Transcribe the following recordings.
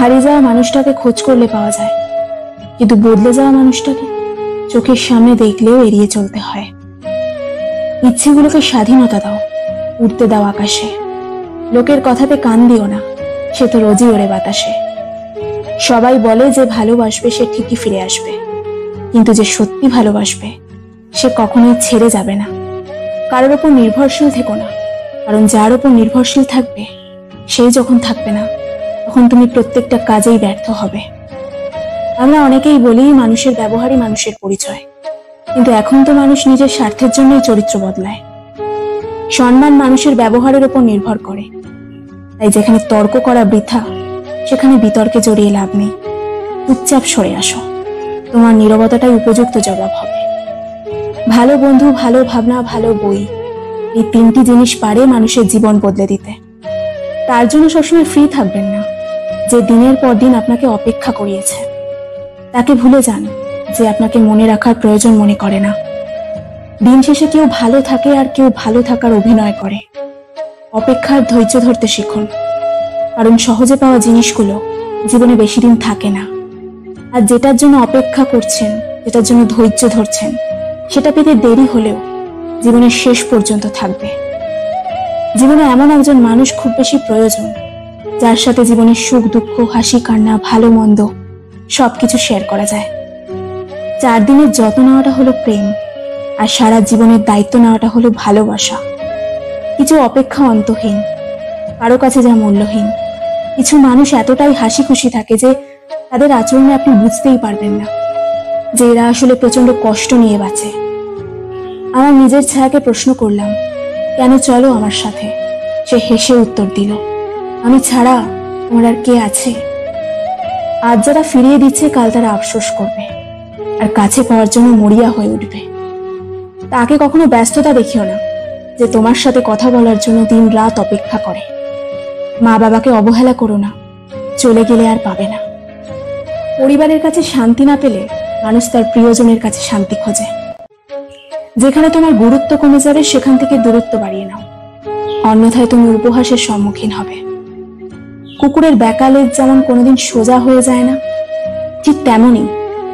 হারিয়ে যাওয়া মানুষটাকে খোঁজ করলে পাওয়া যায়, কিন্তু বদলে যাওয়া মানুষটাকে চোখের সামনে দেখলেও এড়িয়ে চলতে হয়। ইচ্ছেগুলোকে স্বাধীনতা দাও, উড়তে দাও আকাশে। লোকের কথাতে কান দিও না, সে তো রোজই ওড়ে বাতাসে। সবাই বলে যে ভালোবাসবে সে ঠিকই ফিরে আসবে, কিন্তু যে সত্যি ভালোবাসবে সে কখনোই ছেড়ে যাবে না। কারোর ওপর নির্ভরশীল থেকো না, কারণ যার ওপর নির্ভরশীল থাকবে সেই যখন থাকবে না তখন তুমি প্রত্যেকটা কাজেই ব্যর্থ হবে। আমরা অনেকেই বলি মানুষের ব্যবহারই মানুষের পরিচয়, কিন্তু এখন তো মানুষ নিজের স্বার্থের জন্যই চরিত্র বদলায়। সম্মান মানুষের ব্যবহারের উপর নির্ভর করে, তাই যেখানে তর্ক করা বৃথা সেখানে বিতর্কে জড়িয়ে লাভ নেই। চুপচাপ সরে আসো, তোমার নীরবতাটাই উপযুক্ত জবাব হবে। ভালো বন্ধু, ভালো ভাবনা, ভালো বই, এই তিনটি জিনিস পারে মানুষের জীবন বদলে দিতে। তার জন্য সবসময় ফ্রি থাকবেন না। যে দিনের পর দিন আপনাকে অপেক্ষা করিয়েছে তাকে ভুলে যান, যে আপনাকে মনে রাখার প্রয়োজন মনে করে না। দিন শেষে কেউ ভালো থাকে আর কেউ ভালো থাকার অভিনয় করে। অপেক্ষার ধৈর্য ধরতে শিখুন, কারণ সহজে পাওয়া জিনিসগুলো জীবনে বেশি দিন থাকে না। আর যেটার জন্য অপেক্ষা করছেন, যেটার জন্য ধৈর্য ধরছেন, সেটা পেতে দেরি হলেও জীবনের শেষ পর্যন্ত থাকবে। জীবনে এমন একজন মানুষ খুব বেশি প্রয়োজন, যার সাথে জীবনের সুখ দুঃখ, হাসি কান্না, ভালো মন্দ সবকিছু শেয়ার করা যায়। 4 দিনের যত্ন নেওয়াটা হলো প্রেম, আর সারা জীবনের দায়িত্ব নেওয়াটা হলো ভালোবাসা। কিছু অপেক্ষা অন্তহীন, কারো কাছে যা মূল্যহীন। কিছু মানুষ এতটাই হাসি খুশি থাকে যে তাদের আচরণে আপনি বুঝতেই পারবেন না যে এরা আসলে প্রচন্ড কষ্ট নিয়ে বাঁচে। আমার নিজের ছায়াকে প্রশ্ন করলাম, কেন চলো আমার সাথে? সে হেসে উত্তর দিল, আমি ছাড়া তোমার আর কে আছে? আজ যারা ফিরিয়ে দিচ্ছে কাল তারা আফসোস করবে, আর কাছে পাওয়ার জন্য মরিয়া হয়ে উঠবে। তাকে কখনো ব্যস্ততা দেখিও না, যে তোমার সাথে কথা বলার জন্য দিন রাত অপেক্ষা করে। মা বাবাকে অবহেলা করো না, চলে গেলে আর পাবে না। পরিবারের কাছে শান্তি না পেলে মানুষ তার প্রিয়জনের কাছে শান্তি খোঁজে। যেখানে তোমার গুরুত্ব কমে যাবে সেখান থেকে দূরত্ব বাড়িয়ে নাও, অন্যথায় তুমি উপহাসের সম্মুখীন হবে। কুকুরের বেকালে যেমন কোনোদিন সোজা হয়ে যায় না, ঠিক তেমনই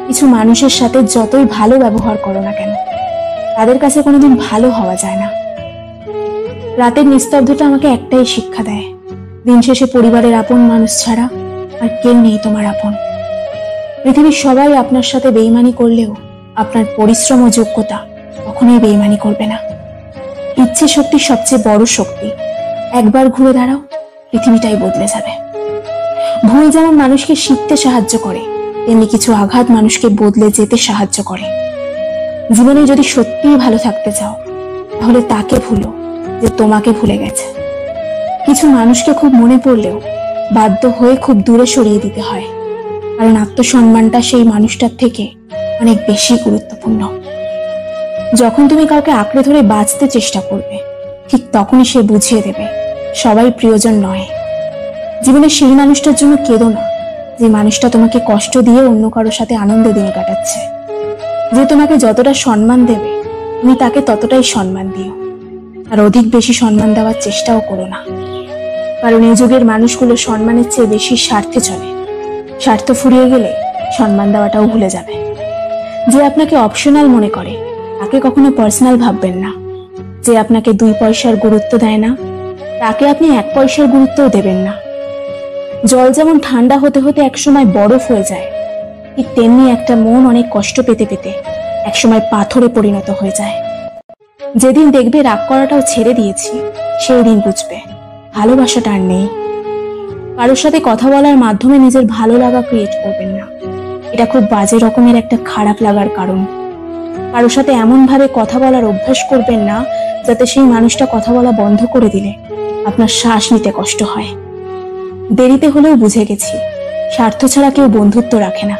কিছু মানুষের সাথে যতই ভালো ব্যবহার করো না কেন, তাদের কাছে কোনোদিন ভালো হওয়া যায় না। রাতের নিস্তব্ধতা আমাকে একটাই শিক্ষা দেয়, দিন শেষে পরিবারের আপন মানুষ ছাড়া আর কেউ নেই তোমার আপন। পৃথিবীর সবাই আপনার সাথে বেইমানি করলেও আপনার পরিশ্রম ও যোগ্যতা কখনোই বেইমানি করবে না। ইচ্ছে শক্তি সবচেয়ে বড় শক্তি। একবার ঘুরে দাঁড়াও, পৃথিবীটাই বদলে যাবে। ভুল যেমন মানুষকে শিখতে সাহায্য করে, তেমনি কিছু আঘাত মানুষকে বদলে যেতে সাহায্য করে। জীবনে যদি সত্যিই ভালো থাকতে চাও, তাহলে তাকে ভুলো যে তোমাকে ভুলে গেছে। কিছু মানুষকে খুব মনে পড়লেও বাধ্য হয়ে খুব দূরে সরিয়ে দিতে হয়, কারণ আত্মসম্মানটা সেই মানুষটার থেকে অনেক বেশি গুরুত্বপূর্ণ। যখন তুমি কাউকে আঁকড়ে ধরে বাঁচতে চেষ্টা করবে, ঠিক তখনই সে বুঝিয়ে দেবে সবাই প্রিয়জন নয়। জীবনে সেই মানুষটার জন্য কেঁদো না, যে মানুষটা তোমাকে কষ্ট দিয়ে অন্য কারোর সাথে আনন্দে দিন কাটাচ্ছে। যে তোমাকে যতটা সম্মান দেবে তুমি তাকে ততটাই সম্মান দিও, আর অধিক বেশি সম্মান দেওয়ার চেষ্টাও করো না, কারণ এই যুগের মানুষগুলো সম্মানের চেয়ে বেশি স্বার্থে চলে। স্বার্থ ফুরিয়ে গেলে সম্মান দেওয়াটাও ভুলে যাবে। যে আপনাকে অপশনাল মনে করে তাকে কখনো পার্সোনাল ভাববেন না। যে আপনাকে 2 পয়সার গুরুত্ব দেয় না তাকে আপনি 1 পয়সার গুরুত্বও দেবেন না। জল যেমন ঠান্ডা হতে হতে একসময় বরফ হয়ে যায়, ঠিক তেমনি একটা মন অনেক কষ্ট পেতে পেতে একসময় পাথরে পরিণত হয়ে যায়। যেদিন দেখবে রাগ করাটাও ছেড়ে দিয়েছি, সেই দিন বুঝবে ভালোবাসাটা আর নেই। কারোর সাথে কথা বলার মাধ্যমে নিজের ভালো লাগা ক্রিয়েট করবেন না, এটা খুব বাজে রকমের একটা খারাপ লাগার কারণ। কারোর সাথে এমন ভাবে কথা বলার অভ্যাস করবেন না যাতে সেই মানুষটা কথা বলা বন্ধ করে দিলে আপনার শ্বাস নিতে কষ্ট হয়। দেরিতে হলেও বুঝে গেছি, স্বার্থ ছাড়া কেউ বন্ধুত্ব রাখে না,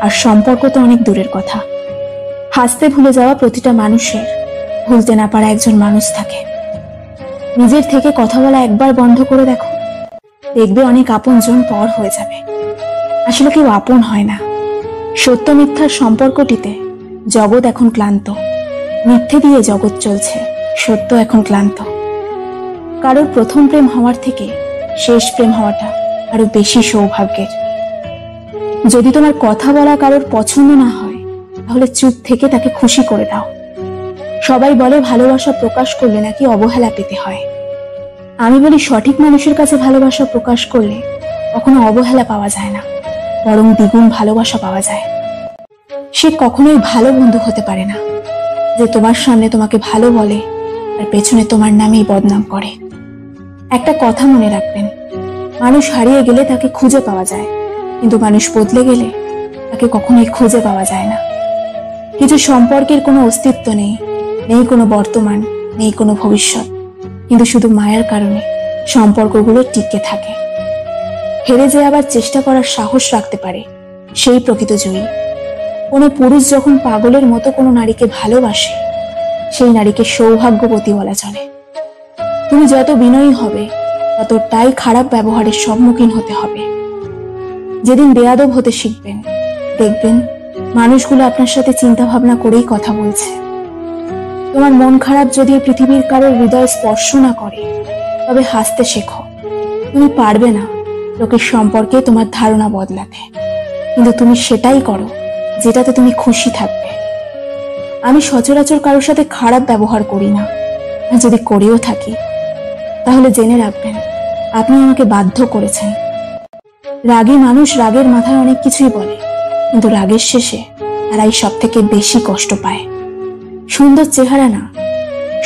আর সম্পর্ক তো অনেক দূরের কথা। হাসতে ভুলে যাওয়া প্রতিটা মানুষের ভুলতে না পারা একজন মানুষ থাকে। নিজের থেকে কথা বলা একবার বন্ধ করে দেখো, দেখবে অনেক আপনজন পর হয়ে যাবে। আসলে কেউ আপন হয় না। সত্য মিথ্যার সম্পর্কটিতে জগৎ এখন ক্লান্ত। মিথ্যে দিয়ে জগৎ চলছে, সত্য এখন ক্লান্ত। কারোর প্রথম প্রেম হওয়ার থেকে শেষ প্রেম হওয়াটা আরো বেশি সৌভাগ্যের। যদি তোমার কথা বলা কারোর পছন্দ না হয়, তাহলে চুপ থেকে তাকে খুশি করে দাও। সবাই বলে ভালোবাসা প্রকাশ করলে নাকি অবহেলা পেতে হয়। আমি বলি সঠিক মানুষের কাছে ভালোবাসা প্রকাশ করলে কখনো অবহেলা পাওয়া যায় না, বরং দ্বিগুণ ভালোবাসা পাওয়া যায়। সে কখনোই ভালো বন্ধু হতে পারে না যে তোমার সামনে তোমাকে ভালো বলে আর পেছনে তোমার নামেই বদনাম করে। একটা কথা মনে রাখবেন, মানুষ হারিয়ে গেলে তাকে খুঁজে পাওয়া যায়, কিন্তু মানুষ বদলে গেলে তাকে কখনোই খুঁজে পাওয়া যায় না। কিছু সম্পর্কের কোনো অস্তিত্ব নেই, নেই কোনো বর্তমান, নেই কোনো ভবিষ্যৎ, কিন্তু শুধু মায়ার কারণে সম্পর্কগুলো টিকে থাকে। হেরে যে আবার চেষ্টা করার সাহস রাখতে পারে, সেই প্রকৃত জয়ী। কোনো পুরুষ যখন পাগলের মতো কোনো নারীকে ভালোবাসে, সেই নারীকে সৌভাগ্যবতী বলা চলে। তুমি যত বিনয়ী হবে, ততটাই খারাপ ব্যবহারের সম্মুখীন হতে হবে। যেদিন বেয়াদব হতে শিখবেন, দেখবেন মানুষগুলো আপনার সাথে চিন্তা ভাবনা করেই কথা বলছে। তোমার মন খারাপ যদি পৃথিবীর কারোর হৃদয় স্পর্শ না করে, তবে হাসতে শেখো। তুমি পারবে না লোকের সম্পর্কে তোমার ধারণা বদলাতে, কিন্তু তুমি সেটাই করো যেটাতে তুমি খুশি থাকবে। আমি সচরাচর কারোর সাথে খারাপ ব্যবহার করি না, আর যদি করেও থাকি তাহলে জেনে রাখবেন আপনি আমাকে বাধ্য করেছেন। রাগী মানুষ রাগের মাথায় অনেক কিছুই বলে, কিন্তু রাগের শেষে তারাই সব থেকে বেশি কষ্ট পায়। সুন্দর চেহারা না,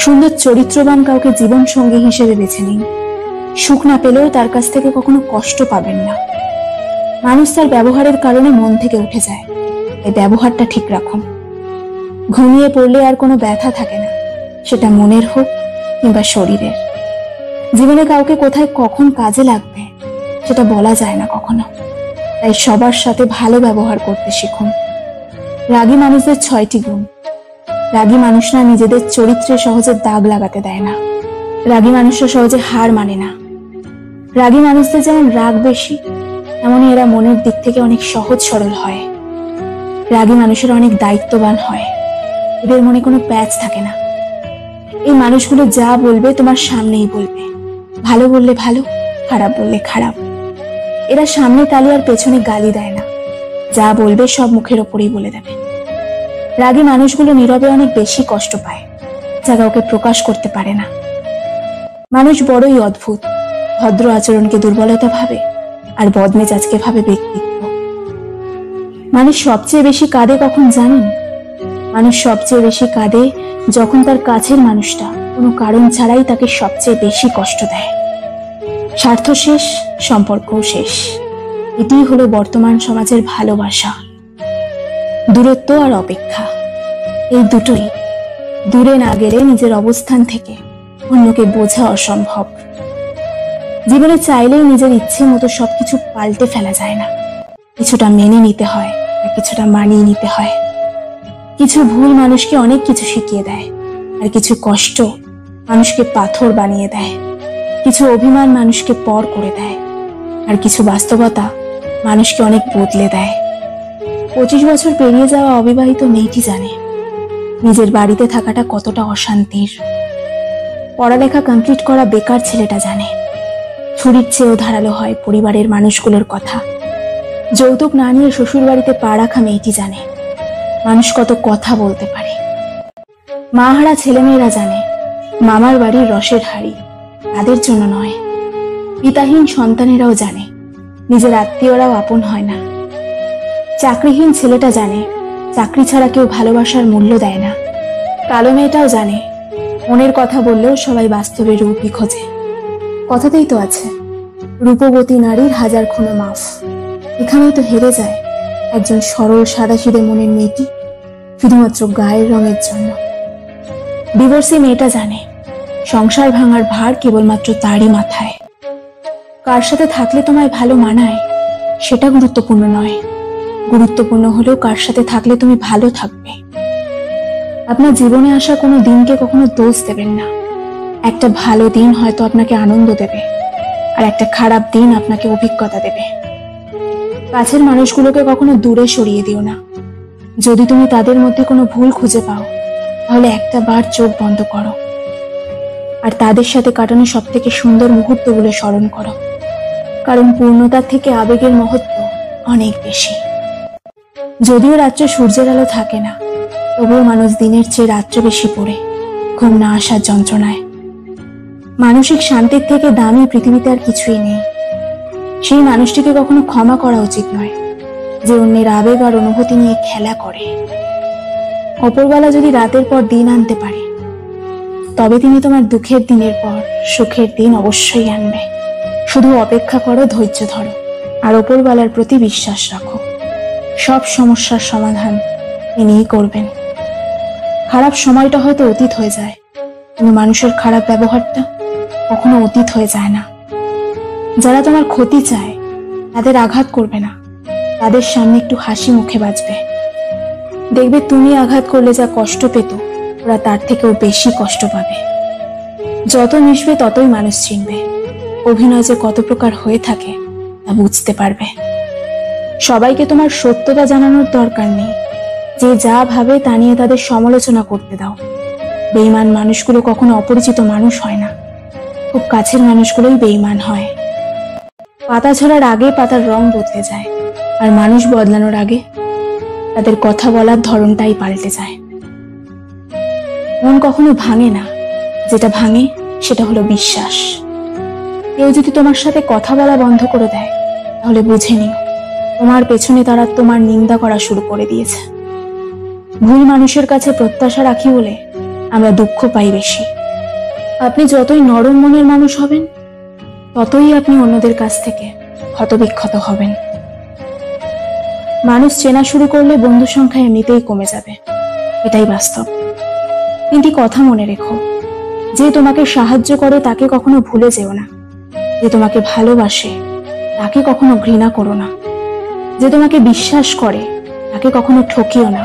সুন্দর চরিত্রবান কাউকে জীবন সঙ্গী হিসেবে বেছে নিন। সুখ না পেলেও তার কাছ থেকে কখনো কষ্ট পাবেন না। মানুষ তার ব্যবহারের কারণে মন থেকে উঠে যায়, এই ব্যবহারটা ঠিক রাখুন। ঘুমিয়ে পড়লে আর কোনো ব্যথা থাকে না, সেটা মনের হোক কিংবা শরীরের। জীবনে কাউকে কোথায় কখন কাজে লাগবে সেটা বলা যায় না কখনো, তাই সবার সাথে ভালো ব্যবহার করতে শিখুন। রাগী মানুষদের 6টি গুণ। রাগী মানুষরা নিজেদের চরিত্রে সহজে দাগ লাগাতে দেয় না। রাগী মানুষরা সহজে হার মানে না। রাগী মানুষদের যেমন রাগ বেশি, তেমনি এরা মনের দিক থেকে অনেক সহজ সরল হয়। রাগী মানুষেরা অনেক দায়িত্ববান হয়, এদের মনে কোনো প্যাচ থাকে না। এই মানুষগুলো যা বলবে তোমার সামনেই বলবে, ভালো বললে ভালো, খারাপ বললে খারাপ। এরা সামনে তালি আর পেছনে গালি দেয় না, যা বলবে সব মুখের ওপরেই বলে দেবে। রাগী মানুষগুলো নীরবে অনেক বেশি কষ্ট পায়, যা কাউকে প্রকাশ করতে পারে না। মানুষ বড়ই অদ্ভুত, ভদ্র আচরণকে দুর্বলতা ভাবে আর বদমেজাজকে ভাবে ব্যক্তিত্ব। মানুষ সবচেয়ে বেশি কাঁদে কখন জানেন? মানুষ সবচেয়ে বেশি কাঁদে যখন তার কাছের মানুষটা কোনো কারণ ছাড়াই তাকে সবচেয়ে বেশি কষ্ট দেয়। স্বার্থ শেষ, সম্পর্কও শেষ। এটিই হলো বর্তমান সমাজের ভালোবাসা। দূরত্ব আর অপেক্ষা, এই দুটোই। দূরে না গেলে নিজের অবস্থান থেকে অন্যকে বোঝা অসম্ভব। জীবনে চাইলেই নিজের ইচ্ছে মতো সবকিছু পাল্টে ফেলা যায় না। কিছুটা মেনে নিতে হয় আর কিছুটা মানিয়ে নিতে হয়। কিছু ভুল মানুষকে অনেক কিছু শিখিয়ে দেয়, আর কিছু কষ্ট মানুষকে পাথর বানিয়ে দেয়। কিছু অভিমান মানুষকে পর করে দেয়, আর কিছু বাস্তবতা মানুষকে অনেক বদলে দেয়। 25 বছর পেরিয়ে যাওয়া অবিবাহিত মেয়েটি জানে নিজের বাড়িতে থাকাটা কতটা অশান্তির। পড়ালেখা কমপ্লিট করা বেকার ছেলেটা জানে ছুরির চেয়েও ধারালো হয় পরিবারের মানুষগুলোর কথা। যৌতুক না নিয়ে শ্বশুর বাড়িতে পা রাখা মেয়েটি জানে মানুষ কত কথা বলতে পারে। মাহারা ছেলেমেয়েরা জানে মামার বাড়ির রসের হাড়ি তাদের জন্য নয়। পিতাহীন সন্তানেরাও জানে নিজের আত্মীয়রাও আপন হয় না। চাকরিহীন ছেলেটা জানে চাকরি ছাড়া কেউ ভালোবাসার মূল্য দেয় না। কালো মেয়েটাও জানে মনের কথা বললেও সবাই বাস্তবে রূপই খোঁজে। কথাতেই তো আছে, রূপবতী নারীর হাজার খুনো মাফ। এখানেই তো হেরে যায় একজন সরল সাদাসিধে মনের মেয়েটি, শুধুমাত্র গায়ের রঙের জন্য। ডিভোর্সি মেয়েটা জানে সংসার ভাঙার ভার কেবলমাত্র তারই মাথায়। কার সাথে থাকলে তোমায় ভালো মানায় সেটা গুরুত্বপূর্ণ নয়, গুরুত্বপূর্ণ হলেও কার সাথে থাকলে তুমি ভালো থাকবে। আপনার জীবনে আসা কোনো দিনকে কখনো দোষ দেবেন না। একটা ভালো দিন হয়তো আপনাকে আনন্দ দেবে, আর একটা খারাপ দিন আপনাকে অভিজ্ঞতা দেবে। কাছের মানুষগুলোকে কখনো দূরে সরিয়ে দিও না। যদি তুমি তাদের মধ্যে কোনো ভুল খুঁজে পাও, তাহলে একটা বার চোখ বন্ধ করো আর তাদের সাথে কাটানো সব থেকে সুন্দর মুহূর্তগুলো স্মরণ করো। কারণ পূর্ণতার থেকে আবেগের মহত্ব অনেক বেশি। যদিও রাত্রে সূর্যের আলো থাকে না, তবুও মানুষ দিনের চেয়ে রাত্রে বেশি পড়ে ঘুম না আসার যন্ত্রণায়। মানসিক শান্তির থেকে দামি পৃথিবীতে আর কিছুই নেই। সেই মানুষটিকে কখনো ক্ষমা করা উচিত নয় যে অন্যের আবেগ আর অনুভূতি নিয়ে খেলা করে। অপরবেলা যদি রাতের পর দিন আনতে পারে, তবে তিনি তোমার দুঃখের দিনের পর সুখের দিন অবশ্যই আনবে। শুধু অপেক্ষা করো, ধৈর্য ধরো, আর অপরবেলার প্রতি বিশ্বাস রাখো। সব সমস্যার সমাধান তিনিই করবেন। খারাপ সময়টা হয়তো অতীত হয়ে যায়, কিন্তু মানুষের খারাপ ব্যবহারটা কখনো অতীত হয়ে যায় না। যারা তোমার ক্ষতি চায় তাদের আঘাত করবে না, তাদের সামনে একটু হাসি মুখে বাঁচবে। দেখবে তুমি আঘাত করলে যা কষ্ট পেত, ওরা তার থেকেও বেশি কষ্ট পাবে। যত মিশবে ততই মানুষ চিনবে, অভিনয় যে কত প্রকার হয়ে থাকে তা বুঝতে পারবে। সবাইকে তোমার সত্যতা জানানোর দরকার নেই। যে যা ভাবে তা নিয়ে তাদের সমালোচনা করতে দাও। বেঈমান মানুষগুলো কখনো অপরিচিত মানুষ হয় না, খুব কাছের মানুষগুলোই বেঈমান হয়। পাতা ঝরার আগে পাতার রং বদলে যায়, আর মানুষ বদলানোর আগে তাদের কথা বলার ধরনটাই পাল্টে যায়। মন কখনো ভাঙে না, যেটা ভাঙে সেটা হলো বিশ্বাস। কেউ যদি তোমার সাথে কথা বলা বন্ধ করে দেয়, তাহলে বুঝে নিও তোমার পেছনে তারা তোমার নিন্দা করা শুরু করে দিয়েছে। ভুল মানুষের কাছে প্রত্যাশা রাখি বলে আমরা দুঃখ পাই বেশি। আপনি যতই নরম মনের মানুষ হবেন, ততই আপনি অন্যদের কাছ থেকে ক্ষতবিক্ষত হবেন। মানুষ চেনা শুরু করলে বন্ধু সংখ্যা এমনিতেই কমে যাবে, এটাই বাস্তব। কিন্তু কথা মনে রেখো, যে তোমাকে সাহায্য করে তাকে কখনো ভুলে যেও না। যে তোমাকে ভালোবাসে তাকে কখনো ঘৃণা করো না। যে তোমাকে বিশ্বাস করে তাকে কখনো ঠকিও না।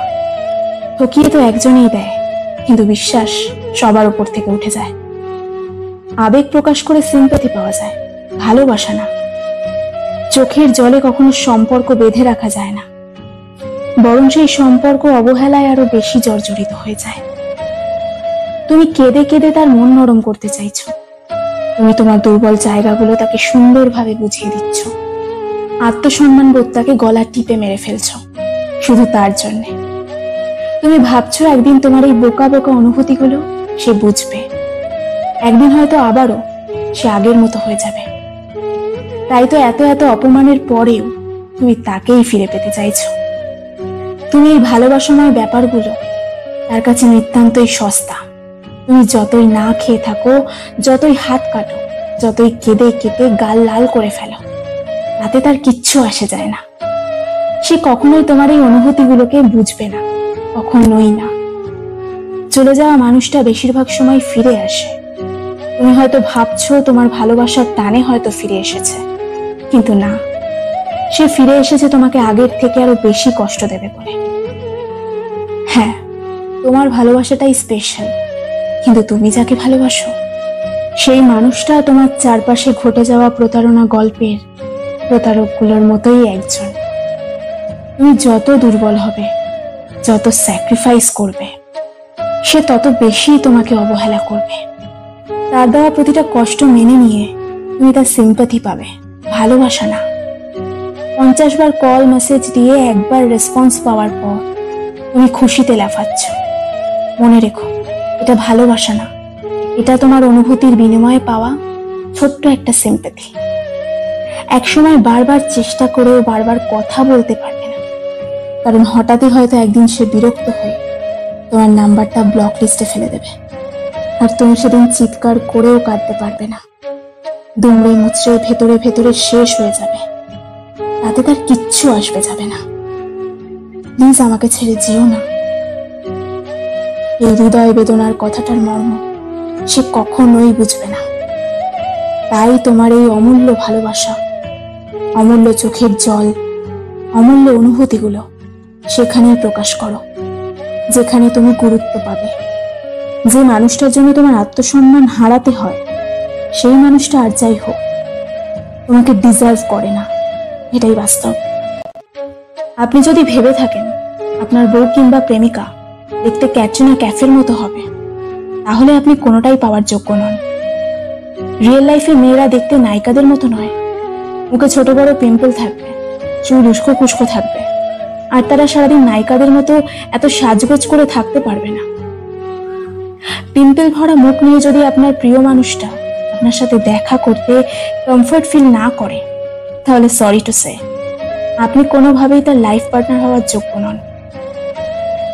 ঠকিয়ে তো একজনই দেয়, কিন্তু বিশ্বাস সবার উপর থেকে উঠে যায়। আবেগ প্রকাশ করে সিম্প্যাথি পাওয়া যায়, ভালোবাসা না। চোখের জলে কখনো সম্পর্ক বেঁধে রাখা যায় না, বরং সেই সম্পর্ক অবহেলায় আরো বেশি জর্জরিত হয়ে যায়। তুমি কেঁদে কেঁদে তার মন নরম করতে চাইছো। তুমি তোমার দুর্বল জায়গাগুলো তাকে সুন্দরভাবে বুঝিয়ে দিচ্ছ। আত্মসম্মান বোধ তাকে গলা টিপে মেরে ফেলছো শুধু তার জন্যে। তুমি ভাবছো একদিন তোমার এই বোকা বোকা অনুভূতিগুলো সে বুঝবে, একদিন হয়তো আবারও সে আগের মতো হয়ে যাবে। তাই তো এত এত অপমানের পরেও তুমি তাকেই ফিরে পেতে চাইছো। তুমি এই ভালোবাসাময় ব্যাপারগুলো তার কাছে নিতান্তই সস্তা। তুমি যতই না খেয়ে থাকো, যতই হাত কাটো, যতই কেঁদে কেটে গাল লাল করে ফেলো, তাতে তার কিচ্ছু আসে যায় না। সে কখনোই তোমার এই অনুভূতিগুলোকে বুঝবে না, কখনোই না। চলে যাওয়া মানুষটা বেশিরভাগ সময় ফিরে আসে। তুমি হয়তো ভাবছো তোমার ভালোবাসার টানে হয়তো ফিরে এসেছে, কিন্তু না, সে ফিরে এসেছে তোমাকে আগের থেকে আরো বেশি কষ্ট দেবে বলে। হ্যাঁ, তোমার ভালোবাসাটাই স্পেশাল, কিন্তু তুমি যাকে ভালোবাসো সেই মানুষটা তোমার চারপাশে ঘটে যাওয়া প্রতারণা গল্পের প্রতারকগুলোর মতোই একজন। তুমি যত দুর্বল হবে, যত স্যাক্রিফাইস করবে, সে তত বেশি তোমাকে অবহেলা করবে। তার দেওয়া প্রতিটা কষ্ট মেনে নিয়ে তুমি তার সিম্প্যাথি পাবে, ভালোবাসা না। 50 বার কল মেসেজ দিয়ে একবার রেসপন্স পাওয়ার পর তুমি খুশিতে লাফাচ্ছ। মনে রেখো, এটা ভালোবাসা না, এটা তোমার অনুভূতির বিনিময়ে পাওয়া ছোট্ট একটা সিম্প্যাথি। একসময় বারবার চেষ্টা করেও বারবার কথা বলতে পারবে না, কারণ হঠাৎই হয়তো একদিন সে বিরক্ত হয়ে তোমার নাম্বারটা ব্লক লিস্টে ফেলে দেবে। আর তুমি সেদিন চিৎকার করেও কাঁদতে পারবে না, দুমড়ে মুচড়ে ভেতরে ভেতরে শেষ হয়ে যাবে। তাতে তার কিচ্ছু আসবে যাবে না। প্লিজ আমাকে ছেড়ে যেও না। এই হৃদয় বেদনার কথাটার মর্ম সে কখনোই বুঝবে না। তাই তোমার এই অমূল্য ভালোবাসা, অমূল্য চোখের জল, অমূল্য অনুভূতিগুলো সেখানেই প্রকাশ করো, যেখানে তুমি গুরুত্ব পাবে। যে মানুষটার জন্য তোমার আত্মসম্মান হারাতে হয়, সেই মানুষটা আর যাই হোক তোমাকে ডিজার্ভ করে না, এটাই বাস্তব। আপনি যদি ভেবে থাকেন আপনার বউ কিংবা প্রেমিকা দেখতে ক্যাটরিনা ক্যাফের মতো হবে, তাহলে আপনি কোনোটাই পাওয়ার যোগ্য নন। রিয়েল লাইফে মেয়েরা দেখতে নায়িকাদের মতো নয়, মুখে ছোট বড় পিম্পল থাকবে, চুল উস্কো খুস্কো থাকবে, আর তারা সারাদিন নায়িকাদের মতো এত সাজগোজ করে থাকতে পারবে না। পিম্পল ভরা মুখ নিয়ে যদি আপনার প্রিয় মানুষটা আপনার সাথে দেখা করতে কমফর্ট ফিল না করে, তাহলে সরি টু সে, আপনি কোনোভাবেই তার লাইফ পার্টনার হওয়ার যোগ্য নন।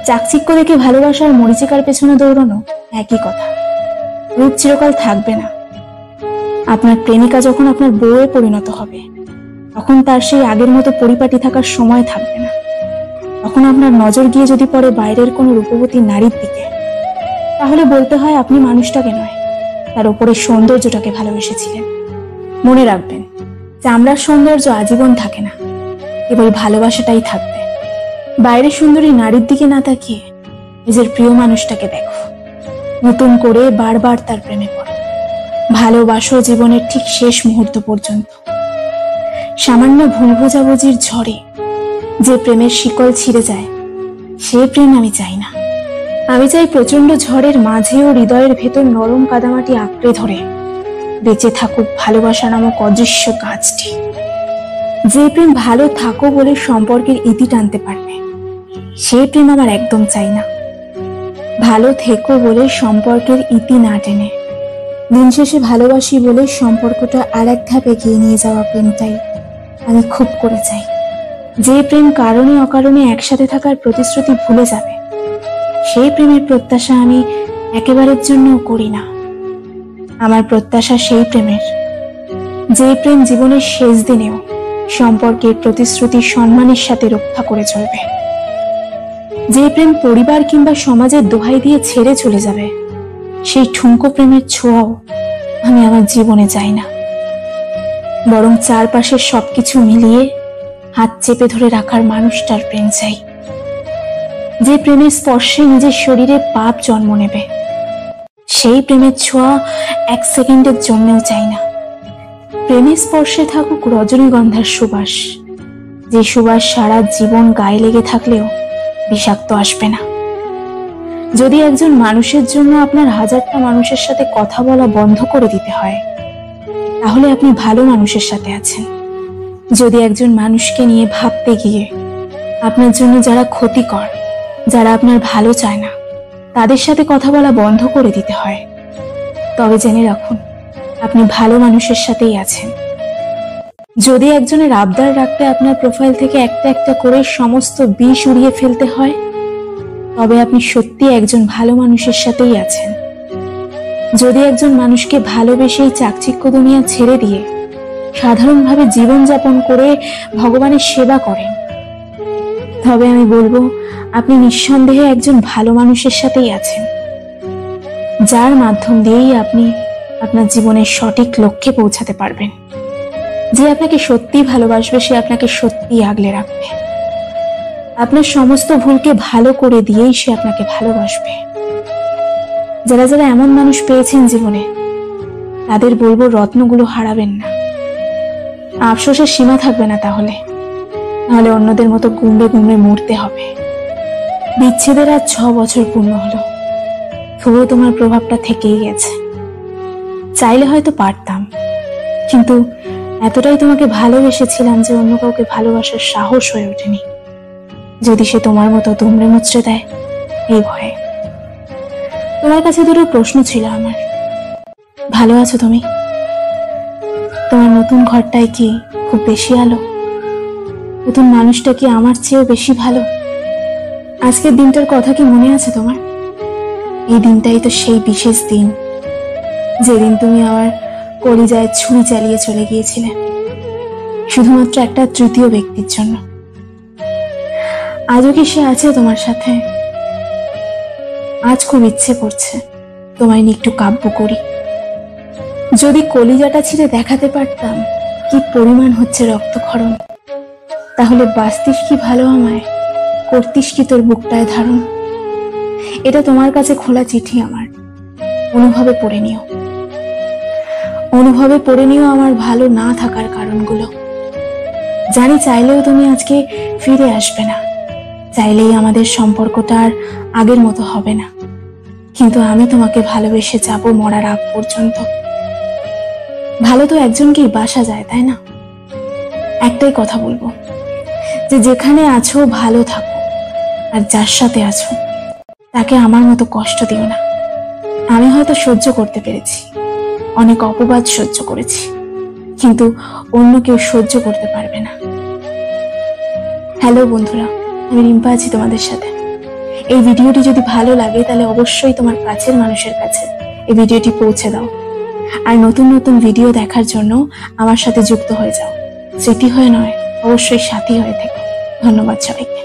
চাকচিক্য দেখে ভালোবাসার মরিচিকার পেছনে দৌড়ানো একই কথা। রূপ চিরকাল থাকবে না। আপনার প্রেমিকা যখন আপনার বউয়ে পরিণত হবে, তখন তার সেই আগের মতো পরিপাটি থাকার সময় থাকবে না। তখন আপনার নজর গিয়ে যদি পড়ে বাইরের কোনো রূপবতী নারীর দিকে, তাহলে বলতে হয় আপনি মানুষটাকে নয়, তার উপরের সৌন্দর্যটাকে ভালোবেসেছিলেন। মনে রাখবেন, চামড়ার সৌন্দর্য আজীবন থাকে না, কেবল ভালোবাসাটাই থাকবে। বাইরের সুন্দরী নারীর দিকে না তাকিয়ে নিজের প্রিয় মানুষটাকে দেখো, নতুন করে বারবার তার প্রেমে পড়ো, ভালোবাসো জীবনের ঠিক শেষ মুহূর্ত পর্যন্ত। সামান্য ভুল বোঝাবুঝির ঝড়ে যে প্রেমের শিকল ছিঁড়ে যায়, সে প্রেম আমি চাই না। আমি চাই প্রচন্ড ঝড়ের মাঝেও হৃদয়ের ভেতর নরম কাদামাটি আঁকড়ে ধরে বেঁচে থাকুক ভালোবাসা নামক অদৃশ্য গাছটি। যে প্রেম ভালো থাকো বলে সম্পর্কের ইতি টানতে পারবে, সে প্রেম আমার একদম চাই না। ভালো থেকো বলে সম্পর্কের ইতি না টেনে দিন শেষে ভালোবাসি বলে সম্পর্কটা আর এক ধাপ এগিয়ে নিয়ে যাওয়া প্রেমটাই আমি খুব করে চাই। যে প্রেম কারণে অকারণে একসাথে থাকার প্রতিশ্রুতি ভুলে যাবে, সেই প্রেমের প্রত্যাশা আমি একেবারের জন্যও করি না। আমার প্রত্যাশা সেই প্রেমের, যে প্রেম জীবনের শেষ দিনেও সম্পর্কের প্রতিশ্রুতি সম্মানের সাথে রক্ষা করে চলবে। যে প্রেম পরিবার কিংবা সমাজের দোহাই দিয়ে ছেড়ে চলে যাবে, সেই ঠুনকো প্রেমের ছোঁয়াও আমি আমার জীবনে চাই না। বরং চারপাশের সবকিছু মিলিয়ে হাত চেপে ধরে রাখার মানুষটার প্রেম চাই। যে প্রেমের স্পর্শে নিজের শরীরে পাপ জন্ম নেবে, সেই প্রেমের ছোঁয়া এক সেকেন্ডের জন্যও চাই না। প্রেমের স্পর্শে থাকুক রজনীগন্ধার সুবাস, যে সুবাস সারা জীবন গায়ে লেগে থাকলেও বিষাক্ত আসবে না। যদি একজন মানুষের জন্য আপনার হাজারটা মানুষের সাথে কথা বলা বন্ধ করে দিতে হয়, তাহলে আপনি ভালো মানুষের সাথে আছেন। যদি একজন মানুষকে নিয়ে ভাবতে গিয়ে আপনার জন্য যারা ক্ষতিকর, যারা আপনার ভালো চায় না, তাদের সাথে কথা বলা বন্ধ করে দিতে হয়, তবে জেনে রাখুন আপনি ভালো মানুষের সাথেই আছেন। যদি একজনের আবদার রাখতে আপনার প্রোফাইল থেকে একটা একটা করে সমস্ত বিষ উড়িয়ে ফেলতে হয়, তবে আপনি সত্যি একজন ভালো মানুষের সাথেই আছেন। যদি একজন মানুষকে ভালোবেসেই চাকচিক্য দুনিয়া ছেড়ে দিয়ে সাধারণভাবে জীবনযাপন করে ভগবানের সেবা করেন, তবে আমি বলবো আপনি নিঃসন্দেহে একজন ভালো মানুষের সাথেই আছেন, যার মাধ্যম দিয়েই আপনি আপনার জীবনের সঠিক লক্ষ্যে পৌঁছাতে পারবেন। যে আপনাকে সত্যি ভালোবাসবে, সে আপনাকে সত্যি আগলে রাখবে। আপনার সমস্ত ভুলকে ভালো করে দিয়েই সে আপনাকে ভালোবাসবে। যারা যারা এমন মানুষ পেয়েছেন জীবনে, তাদের বলবো রত্নগুলো হারাবেন না। আফসোসের সীমা থাকবে না তাহলে, নাহলে অন্যদের মতো গুমড়ে গুমড়ে মরতে হবে। বিচ্ছেদের আজ 6 বছর পূর্ণ হলো, তবুও তোমার প্রভাবটা থেকেই গেছে। চাইলে হয়তো পারতাম, কিন্তু এতটাই তোমাকে ভালোবেসেছিলাম যে অন্য কাউকে ভালোবাসার সাহস হয়ে ওঠেনি, যদি সে তোমার মতো দুমড়ে মুচড়ে দেয় এই ভয়ে। তোমার কাছে দুটো প্রশ্ন ছিল আমার। ভালো আছো তুমি? তোমার নতুন ঘরটায় কি খুব বেশি আলো? নতুন মানুষটা কি আমার চেয়েও বেশি ভালো? আজকের দিনটার কথা কি মনে আছে তোমার? এই দিনটাই তো সেই বিশেষ দিন, যেদিন তুমি আমার কলিজায় ছুরি চালিয়ে চলে গিয়েছিলে, শুধুমাত্র একটা তৃতীয় ব্যক্তির জন্য। আজও কি সে আছে তোমার সাথে? আজ খুব ইচ্ছে করছে তোমায় নিয়ে একটু কাব্য করি। যদি কলিজাটা ছিঁড়ে দেখাতে পারতাম কি পরিমাণ হচ্ছে রক্তক্ষরণ, তাহলে বাঁচতিস কি ভালো আমায়, করতিস কি তোর বুকটায় ধারণ। এটা তোমার কাছে খোলা চিঠি আমার, অনুভবে পড়ে নিও। অনুভবে পড়ে নিও আমার ভালো না থাকার কারণগুলো। জানি চাইলেও তুমি আজকে ফিরে আসবে না, চাইলেই আমাদের সম্পর্কটা আর আগের মতো হবে না, কিন্তু আমি তোমাকে ভালোবেসে যাব মরার আগ পর্যন্ত। ভালো তো একজনকেই বাসা যায়, তাই না? একটাই কথা বলবো, যে যেখানে আছো ভালো থাকো, আর যার সাথে আছো তাকে আমার মতো কষ্ট দিও না। আমি হয়তো সহ্য করতে পেরেছি, অনেক অপবাদ সহ্য করেছি, কিন্তু অন্য কেউ সহ্য করতে পারবে না। হ্যালো বন্ধুরা, আমি রিম্পা আছি তোমাদের সাথে। এই ভিডিওটি যদি ভালো লাগে তাহলে অবশ্যই তোমার কাছের মানুষের কাছে এই ভিডিওটি পৌঁছে দাও। আর নতুন নতুন ভিডিও দেখার জন্য আমার সাথে যুক্ত হয়ে যাও। স্মৃতি হয়ে নয়, অবশ্যই সাথী হয়ে থেকো। ধন্যবাদ সবাইকে।